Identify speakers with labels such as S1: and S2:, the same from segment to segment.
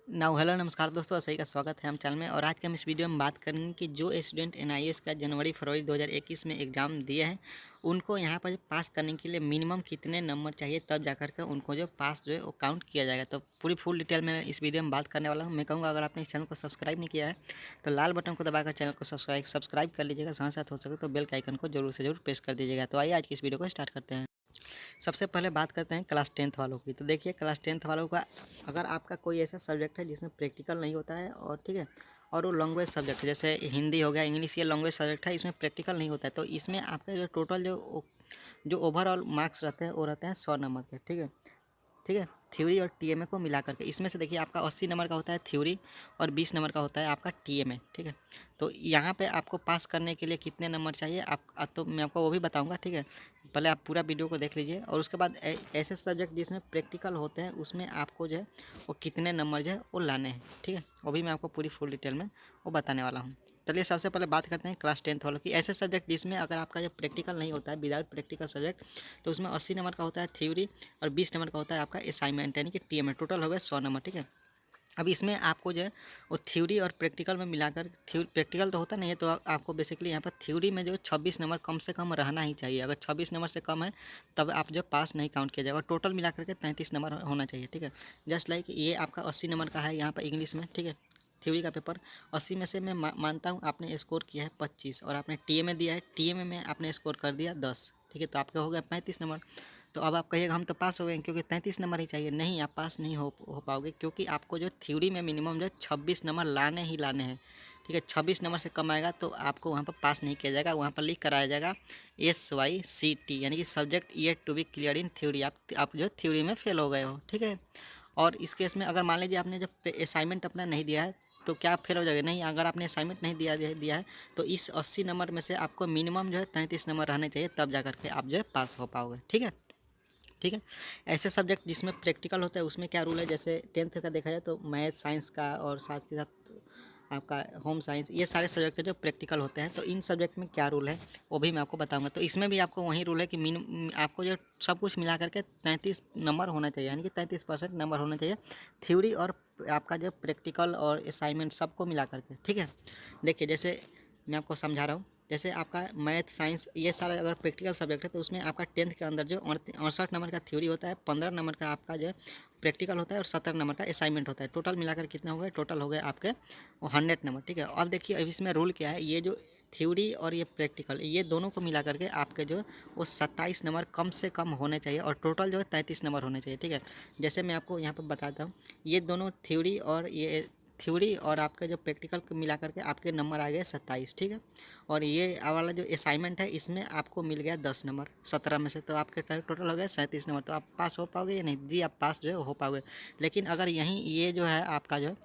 S1: Hello नमस्कार दोस्तों, सही का स्वागत है हम चैनल में। और आज के हम इस वीडियो में बात करेंगे कि जो स्टूडेंट एनआईएस का जनवरी फरवरी 2021 में एग्ज़ाम दिए हैं, उनको यहाँ पर जो पास करने के लिए मिनिमम कितने नंबर चाहिए, तब जाकर के उनको जो पास जो है वो काउंट किया जाएगा। तो पूरी फुल डिटेल में इस वीडियो में बात करने वाला हूँ। मैं कहूँगा अगर आपने इस चैनल को सब्सक्राइब नहीं किया है तो लाल बटन को दबाकर चैनल को सब्सक्राइब कर लीजिएगा। साथ साथ हो सके तो बेल के आइकन को जरूर से जरूर प्रेस कर दीजिएगा। तो आइए आज की इस वीडियो को स्टार्ट करते हैं। सबसे पहले बात करते हैं क्लास टेंथ वालों की। तो देखिए, क्लास टेंथ वालों का अगर आपका कोई ऐसा सब्जेक्ट है जिसमें प्रैक्टिकल नहीं होता है, और ठीक है, और वो लैंग्वेज सब्जेक्ट है जैसे हिंदी हो गया, इंग्लिश, ये लैंग्वेज सब्जेक्ट है, इसमें प्रैक्टिकल नहीं होता है, तो इसमें आपका जो टोटल जो ओवरऑल मार्क्स रहते हैं वो रहते हैं 100 नंबर के। ठीक है, ठीक है। थ्योरी और टीएमए को मिला करके इसमें से देखिए आपका 80 नंबर का होता है थ्योरी और 20 नंबर का होता है आपका टीएमए। ठीक है, तो यहाँ पे आपको पास करने के लिए कितने नंबर चाहिए तो मैं आपको वो भी बताऊँगा। ठीक है, पहले आप पूरा वीडियो को देख लीजिए। और उसके बाद ऐसे सब्जेक्ट जिसमें प्रैक्टिकल होते हैं उसमें आपको जो है वो कितने नंबर जो है वो लाने हैं। ठीक है, वो भी मैं आपको पूरी फुल डिटेल में वो बताने वाला हूँ। चलिए सबसे पहले बात करते हैं क्लास टेंथ वालों की। ऐसे सब्जेक्ट जिसमें अगर आपका जो प्रैक्टिकल नहीं होता है, विदाउट प्रैक्टिकल सब्जेक्ट, तो उसमें 80 नंबर का होता है थ्योरी और 20 नंबर का होता है आपका असाइनमेंट, यानी कि टीएमए। टोटल हो गया 100 नंबर। ठीक है, अब इसमें आपको जो है वो थ्योरी और प्रैक्टिकल में मिलाकर, थ्योरी प्रैक्टिकल तो होता नहीं है, तो आपको बेसिकली यहाँ पर थ्योरी में जो 26 नंबर कम से कम रहना ही चाहिए। अगर 26 नंबर से कम है तब आप जो पास नहीं काउंट किया जाएगा। टोटल मिला करके 33 नंबर होना चाहिए। ठीक है, जस्ट लाइक ये आपका 80 नंबर का है यहाँ पर इंग्लिश में। ठीक है, थ्योरी का पेपर 80 में से मैं मानता हूँ आपने स्कोर किया है 25, और आपने टीएमए दिया है, टीएमए में आपने स्कोर कर दिया 10। ठीक है, तो आपका हो गया 35 नंबर। तो अब आप कहिएगा हम तो पास हो गए क्योंकि 33 नंबर ही चाहिए। नहीं, आप पास नहीं हो पाओगे, क्योंकि आपको जो थ्योरी में मिनिमम जो 26 नंबर लाने ही लाने हैं। ठीक है, 26 नंबर से कम आएगा तो आपको वहाँ पर पास नहीं किया जाएगा। वहाँ पर लिख कर आया जाएगा SYCT, यानी कि subject yet to be clear in theory. आप जो थ्योरी में फेल हो गए हो। ठीक है, और इस केस में अगर मान लीजिए आपने जब असाइनमेंट अपना नहीं दिया है तो क्या आप फेल हो जाएगा? नहीं, अगर आपने असाइनमेंट नहीं दिया है तो इस 80 नंबर में से आपको मिनिमम जो है 33 नंबर रहने चाहिए, तब जा करके आप जो है पास हो पाओगे। ठीक है, ठीक है। ऐसे सब्जेक्ट जिसमें प्रैक्टिकल होता है उसमें क्या रूल है, जैसे टेंथ का देखा जाए तो मैथ साइंस का और साथ ही साथ आपका होम साइंस, ये सारे सब्जेक्ट के जो प्रैक्टिकल होते हैं, तो इन सब्जेक्ट में क्या रूल है वो भी मैं आपको बताऊंगा। तो इसमें भी आपको वही रूल है कि आपको जो सब कुछ मिला करके 33 नंबर होना चाहिए, यानी कि 33% नंबर होना चाहिए थ्योरी और आपका जो प्रैक्टिकल और असाइनमेंट सबको मिला करके। ठीक है, देखिए जैसे मैं आपको समझा रहा हूँ, जैसे आपका मैथ साइंस ये सारा अगर प्रैक्टिकल सब्जेक्ट है तो उसमें आपका टेंथ के अंदर जो 68 नंबर का थ्योरी होता है, 15 नंबर का आपका जो प्रैक्टिकल होता है और 70 नंबर का असाइनमेंट होता है। टोटल मिलाकर कितना हो गया? टोटल हो गए आपके 100 नंबर। ठीक है, अब देखिए अब इसमें रूल क्या है, ये जो थ्योरी और ये प्रैक्टिकल, ये दोनों को मिला करके आपके जो वो 27 नंबर कम से कम होने चाहिए, और टोटल जो है 33 नंबर होने चाहिए। ठीक है, जैसे मैं आपको यहाँ पर बताता हूँ, ये दोनों थ्योरी और आपका जो प्रैक्टिकल को मिला करके आपके नंबर आ गए 27। ठीक है, और ये वाला जो असाइनमेंट है इसमें आपको मिल गया 10 नंबर 17 में से, तो आपके टोटल हो गया 37 नंबर। तो आप पास हो पाओगे या नहीं? जी, आप पास जो है हो पाओगे। लेकिन अगर यहीं ये जो है आपका जो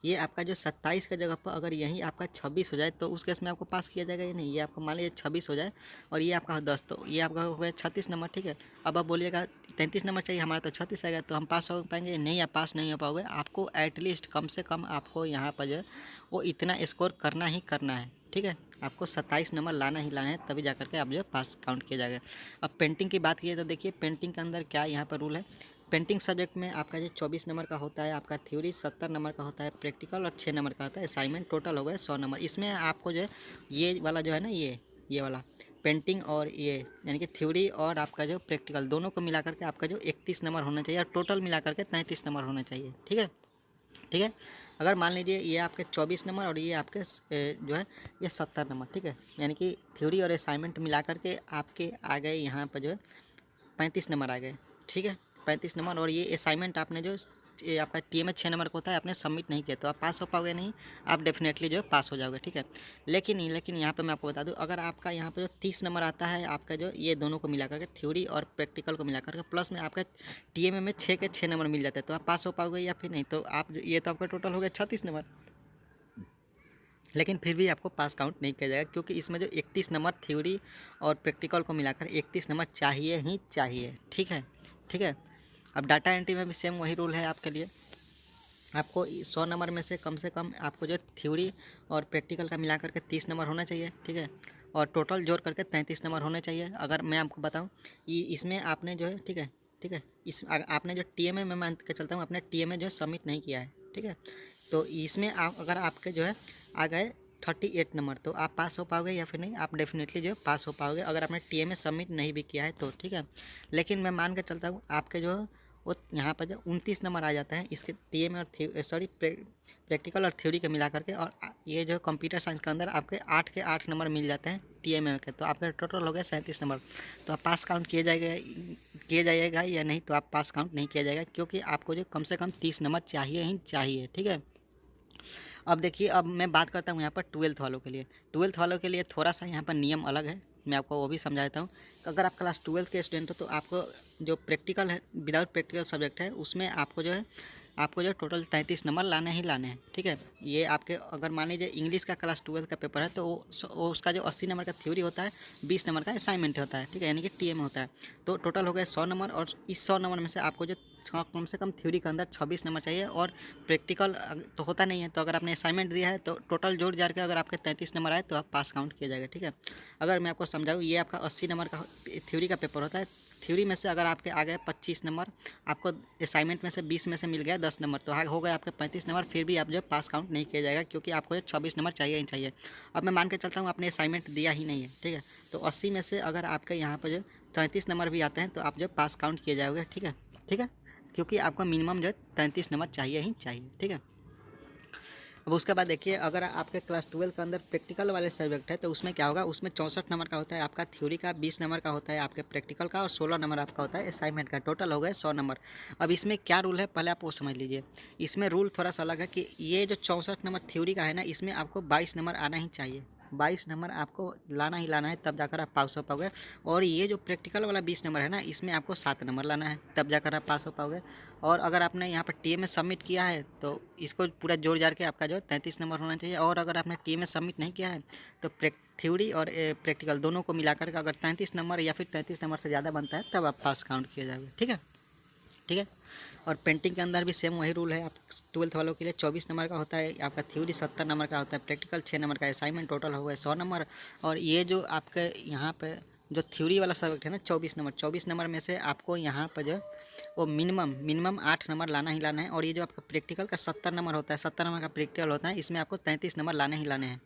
S1: ये आपका जो 27 का जगह पर अगर यहीं आपका 26 हो जाए तो उस केस में आपको पास किया जाएगा या नहीं? ये आपको मान लीजिए 26 हो जाए और ये आपका 10, तो ये आपका हो गया 36 नंबर। ठीक है, अब आप बोलिएगा 33 नंबर चाहिए हमारा, तो 36 आएगा, तो हम पास हो पाएंगे? नहीं, आप पास नहीं हो पाओगे। आपको एटलीस्ट कम से कम आपको यहाँ पर जो है वो इतना स्कोर करना ही करना है। ठीक है, आपको 27 नंबर लाना ही लाना है, तभी जा करके आप जो है पास काउंट किया जाएगा। अब पेंटिंग की बात की तो देखिए पेंटिंग के अंदर क्या यहाँ पर रूल है। पेंटिंग सब्जेक्ट में आपका जो 24 नंबर का होता है आपका थ्योरी, 70 नंबर का होता है प्रैक्टिकल और 6 नंबर का होता है असाइनमेंट। टोटल हो गए 100 नंबर। इसमें आपको जो है ये वाला जो है ना, ये वाला पेंटिंग और ये यानी कि थ्योरी और आपका जो प्रैक्टिकल दोनों को मिला करके आपका जो 31 नंबर होना चाहिए, और टोटल मिला करके 33 नंबर होना चाहिए। ठीक है, ठीक है। अगर मान लीजिए ये आपके 24 नंबर और ये आपके जो है ये 70 नंबर। ठीक है, यानी कि थ्योरी और असाइनमेंट मिला करके आपके आ गए यहाँ पर जो है 35 नंबर आ गए। ठीक है, 35 नंबर, और ये असाइनमेंट आपने जो ये आपका टीएमए 6 नंबर का होता है आपने सबमिट नहीं किया, तो आप पास हो पाओगे नहीं? आप डेफिनेटली जो है पास हो जाओगे। ठीक है, लेकिन यहाँ पे मैं आपको बता दूँ, अगर आपका यहाँ पे जो 30 नंबर आता है आपका जो ये दोनों को मिला करके थ्योरी और प्रैक्टिकल को मिला करके प्लस में आपका टीएमए में 6 के 6 नंबर मिल जाते हैं, तो आप पास हो पाओगे या फिर नहीं? तो आप ये तो आपका टोटल हो गया 36 नंबर, लेकिन फिर भी आपको पास काउंट नहीं किया जाएगा, क्योंकि इसमें जो 31 नंबर थ्योरी और प्रैक्टिकल को मिलाकर 31 नंबर चाहिए ही चाहिए। ठीक है, ठीक है। अब डाटा एंट्री में भी सेम वही रूल है आपके लिए। आपको 100 नंबर में से कम आपको जो थ्योरी और प्रैक्टिकल का मिला करके 30 नंबर होना चाहिए। ठीक है, और टोटल जोड़ करके 33 नंबर होने चाहिए। अगर मैं आपको बताऊं, इसमें आपने जो है, ठीक है, ठीक है। इस आपने जो TMA मैं मान के चलता हूँ आपने TMA जो है सबमिट नहीं किया है, ठीक है। तो इसमें आप अगर आपके जो है आ गए 38 नंबर तो आप पास हो पाओगे या फिर नहीं, आप डेफिनेटली जो है पास हो पाओगे अगर आपने TMA सबमिट नहीं भी किया है तो, ठीक है। लेकिन मैं मान के चलता हूँ आपके जो है वो यहाँ पर जो 29 नंबर आ जाता है इसके TMA और सॉरी प्रैक्टिकल और थ्योरी के मिला करके, और ये जो कंप्यूटर साइंस के अंदर आपके 8 के 8 नंबर मिल जाते हैं TMA के, तो आपका टोटल हो गया 37 नंबर। तो आप पास काउंट किए जाइएगा या नहीं, तो आप पास काउंट नहीं किया जाएगा क्योंकि आपको जो कम से कम 30 नंबर चाहिए ही चाहिए, ठीक है। अब देखिए, अब मैं बात करता हूँ यहाँ पर 12th वालों के लिए। 12th वालों के लिए थोड़ा सा यहाँ पर नियम अलग है, मैं आपको वो भी समझा देता हूँ। अगर आप क्लास 12 के स्टूडेंट हो तो आपको जो प्रैक्टिकल है, विदाउट प्रैक्टिकल सब्जेक्ट है, उसमें आपको जो टोटल 33 नंबर लाने ही लाने हैं, ठीक है। ये आपके अगर मान लीजिए इंग्लिश का क्लास 12 का पेपर है तो वो उसका जो 80 नंबर का थ्योरी होता है, 20 नंबर का असाइनमेंट होता है, ठीक है, यानी कि TMA होता है। तो टोटल हो गए 100 नंबर, और इस 100 नंबर में से आपको जो कम से कम थ्योरी के अंदर 26 नंबर चाहिए, और प्रैक्टिकल तो होता नहीं है। तो अगर आपने असाइनमेंट दिया है तो टोटल जोड़ जाड़ के अगर आपके 33 नंबर आए तो आप पास काउंट किया जाएगा, ठीक है। अगर मैं आपको समझाऊँ, ये आपका 80 नंबर का थ्योरी का पेपर होता है। थ्योरी में से अगर आपके आ गए 25 नंबर, आपको असाइनमेंट में से 20 में से मिल गया 10 नंबर, तो हो गए आपके 35 नंबर, फिर भी आप जो पास काउंट नहीं किया जाएगा क्योंकि आपको 26 नंबर चाहिए ही चाहिए। अब मैं मान के चलता हूँ आपने असाइनमेंट दिया ही नहीं है, ठीक है, तो 80 में से अगर आपके यहाँ पर जो 33 नंबर भी आते हैं तो आप जो पास काउंट किए जाओगे, ठीक है, ठीक है, क्योंकि आपको मिनिमम जो है 33 नंबर चाहिए ही चाहिए, ठीक है। अब उसके बाद देखिए, अगर आपके क्लास 12 के अंदर प्रैक्टिकल वाले सब्जेक्ट है तो उसमें क्या होगा, उसमें 64 नंबर का होता है आपका थ्योरी का, 20 नंबर का होता है आपके प्रैक्टिकल का, और 16 नंबर आपका होता है असाइनमेंट का। टोटल हो गए 100 नंबर। अब इसमें क्या रूल है पहले आप वो समझ लीजिए। इसमें रूल थोड़ा सा अलग है कि ये जो 64 नंबर थ्योरी का है ना, इसमें आपको 22 नंबर आना ही चाहिए। 22 नंबर आपको लाना ही लाना है, तब जाकर आप पास हो पाओगे। और ये जो प्रैक्टिकल वाला 20 नंबर है ना, इसमें आपको 7 नंबर लाना है, तब जाकर आप पास हो पाओगे। और अगर आपने यहाँ पर TMA सबमिट किया है तो इसको पूरा जोड़ जाड़ के आपका जो 33 नंबर होना चाहिए। और अगर आपने TMA सबमिट नहीं किया है तो थ्योरी और प्रैक्टिकल दोनों को मिलाकर के अगर 33 नंबर या फिर 33 नंबर से ज़्यादा बनता है तब आप पास काउंट किए जाओगे, ठीक है, ठीक है। और पेंटिंग के अंदर भी सेम वही रूल है। आप 12th वालों के लिए 24 नंबर का होता है आपका थ्योरी, 70 नंबर का होता है प्रैक्टिकल, 6 नंबर का असाइनमेंट, टोटल हो गए 100 नंबर। और ये जो आपके यहाँ पे जो थ्योरी वाला सब्जेक्ट है ना, 24 नंबर में से आपको यहाँ पर जो वो मिनिमम 8 नंबर लाना ही लाना है। और ये जो आपका प्रैक्टिकल का 70 नंबर होता है, 70 नंबर का प्रैक्टिकल होता है, इसमें आपको 33 नंबर लाने ही लाने हैं।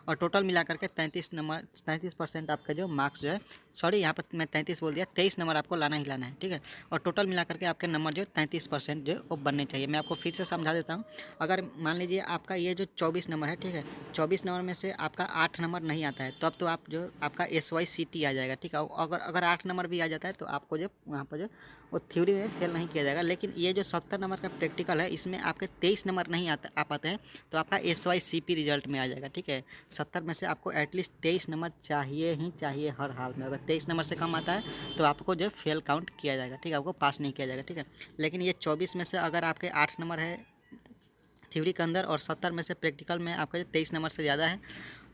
S1: और टोटल मिला करके 33% आपका जो मार्क्स जो है, सॉरी यहाँ पर मैं 33 बोल दिया, 23 नंबर आपको लाना ही लाना है, ठीक है। और टोटल मिला करके आपके नंबर जो 33% जो वो बनने चाहिए। मैं आपको फिर से समझा देता हूँ। अगर मान लीजिए आपका ये जो 24 नंबर है, ठीक है, 24 नंबर में से आपका 8 नंबर नहीं आता है तब तो आप जो आपका SYCT आ जाएगा, ठीक है। अगर अगर 8 नंबर भी आ जाता है तो आपको जो वहाँ पर जो वो थ्योरी में फेल नहीं किया जाएगा। लेकिन ये जो 70 नंबर का प्रैक्टिकल है, इसमें आपके 23 नंबर नहीं आ पाते हैं तो आपका SYCP रिजल्ट में आ जाएगा, ठीक है। 70 में से आपको एटलीस्ट 23 नंबर चाहिए ही चाहिए हर हाल में। अगर 23 नंबर से कम आता है तो आपको जो फेल काउंट किया जाएगा, ठीक है, आपको पास नहीं किया जाएगा, ठीक है। लेकिन ये 24 में से अगर आपके 8 नंबर है थ्योरी के अंदर और 70 में से प्रैक्टिकल में आपका जो 23 नंबर से ज़्यादा है,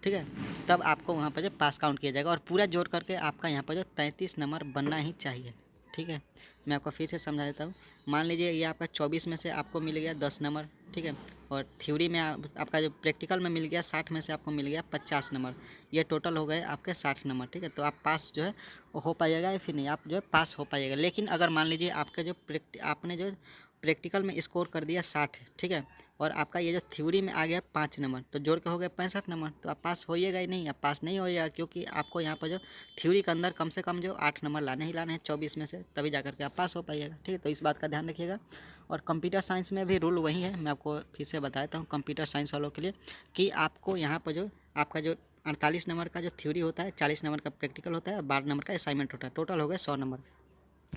S1: ठीक है, तब आपको वहाँ पर जो पास काउंट किया जाएगा। और पूरा जोड़ करके आपका यहाँ पर जो 33 नंबर बनना ही चाहिए, ठीक है। मैं आपको फिर से समझा देता हूँ। मान लीजिए ये आपका 24 में से आपको मिल गया 10 नंबर, ठीक है, और थ्योरी में आपका जो प्रैक्टिकल में मिल गया 60 में से आपको मिल गया 50 नंबर, ये टोटल हो गए आपके 60 नंबर, ठीक है। तो आप पास जो है वो हो पाइएगा या फिर नहीं, आप जो है पास हो पाइएगा। लेकिन अगर मान लीजिए आपका जो आपने जो प्रैक्टिकल में स्कोर कर दिया 60, ठीक है, और आपका ये जो थ्योरी में आ गया 5 नंबर, तो जोड़ के हो गए 65 नंबर, तो आप पास होइएगा ही नहीं, आप पास नहीं होइएगा क्योंकि आपको यहाँ पर जो थ्योरी के अंदर कम से कम जो 8 नंबर लाने ही लाने हैं 24 में से, तभी जा करके आप पास हो पाइएगा, ठीक है। तो इस बात का ध्यान रखिएगा। और कंप्यूटर साइंस में भी रूल वही है, मैं आपको फिर से बता देता हूँ कंप्यूटर साइंस वालों के लिए कि आपको यहाँ पर जो आपका जो 48 नंबर का जो थ्योरी होता है, 40 नंबर का प्रैक्टिकल होता है और 12 नंबर का असाइनमेंट होता है, टोटल हो गए 100 नंबर,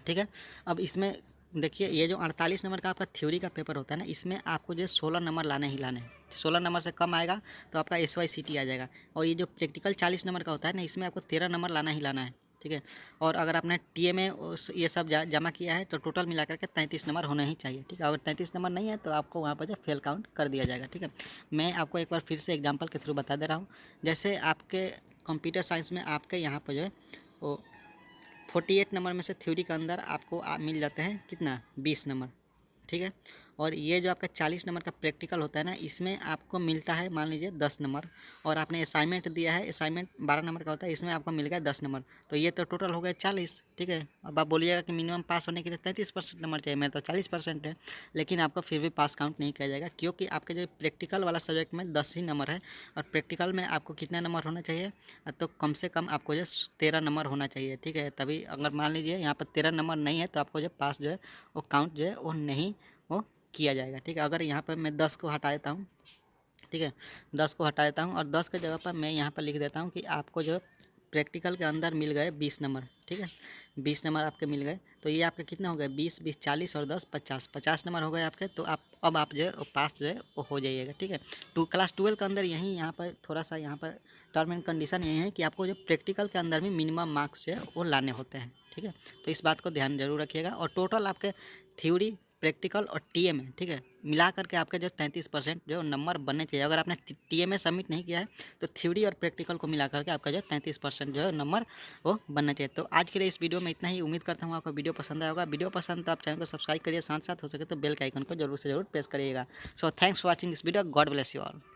S1: ठीक है। अब इसमें देखिए, ये जो 48 नंबर का आपका थ्योरी का पेपर होता है ना, इसमें आपको जो 16 नंबर लाने ही लाने हैं। 16 नंबर से कम आएगा तो आपका SYCT आ जाएगा। और ये जो प्रैक्टिकल 40 नंबर का होता है ना, इसमें आपको 13 नंबर लाना ही लाना है, ठीक है। और अगर आपने TMA ये सब जमा किया है तो टोटल मिला करके 33 नंबर होना ही चाहिए, ठीक है। अगर 33 नंबर नहीं है तो आपको वहाँ पर जो फेल काउंट कर दिया जाएगा, ठीक है। मैं आपको एक बार फिर से एग्जाम्पल के थ्रू बता दे रहा हूँ। जैसे आपके कंप्यूटर साइंस में आपके यहाँ पर जो है वो 48 नंबर में से थ्योरी के अंदर आपको मिल जाते हैं कितना 20 नंबर, ठीक है। और ये जो आपका 40 नंबर का प्रैक्टिकल होता है ना, इसमें आपको मिलता है मान लीजिए 10 नंबर, और आपने असाइनमेंट दिया है, असाइनमेंट 12 नंबर का होता है, इसमें आपको मिल गया 10 नंबर, तो ये तो टोटल हो गया 40। ठीक है, अब आप बोलिएगा कि मिनिमम पास होने के लिए 33% नंबर चाहिए, मेरा तो 40% है, लेकिन आपको फिर भी पास काउंट नहीं किया जाएगा, क्योंकि आपके जो प्रैक्टिकल वाला सब्जेक्ट में 10 ही नंबर है, और प्रैक्टिकल में आपको कितना नंबर होना चाहिए, तो कम से कम आपको जो 13 नंबर होना चाहिए। ठीक है, तभी अगर मान लीजिए यहाँ पर 13 नंबर नहीं है तो आपको जो पास जो है वो काउंट जो है वो नहीं वो किया जाएगा। ठीक है, अगर यहाँ पर मैं 10 को हटा देता हूँ, ठीक है, 10 को हटा देता हूँ और 10 के जगह पर मैं यहाँ पर लिख देता हूँ कि आपको जो प्रैक्टिकल के अंदर मिल गए 20 नंबर। ठीक है, 20 नंबर आपके मिल गए, तो ये आपके कितना हो गए, 20 20 40 और 10 50, 50 नंबर हो गए आपके, तो अब आप जो है वो पास जो है वो हो जाइएगा। ठीक है, क्लास 12 के अंदर यहीं यहाँ पर थोड़ा सा यहाँ पर टर्म एंड कंडीशन यही है कि आपको जो प्रैक्टिकल के अंदर भी मिनिमम मार्क्स जो है वो लाने होते हैं। ठीक है, तो इस बात को ध्यान जरूर रखिएगा, और टोटल आपके थ्योरी, प्रैक्टिकल और टीएमए, ठीक है, मिला करके आपके जो 33% जो नंबर बनने चाहिए। अगर आपने टीएमए सबमिट नहीं किया है तो थ्योरी और प्रैक्टिकल को मिला करके आपका जो 33% जो है नंबर वो बनना चाहिए। तो आज के लिए इस वीडियो में इतना ही, उम्मीद करता हूँ आपको वीडियो पसंद आएगा। वीडियो पसंद तो आप चैनल को सब्सक्राइब करिए, साथ साथ हो सके तो बेल के आइकन को जरूर से जरूर प्रेस करिएगा। So thanks for watching this video, God bless you all.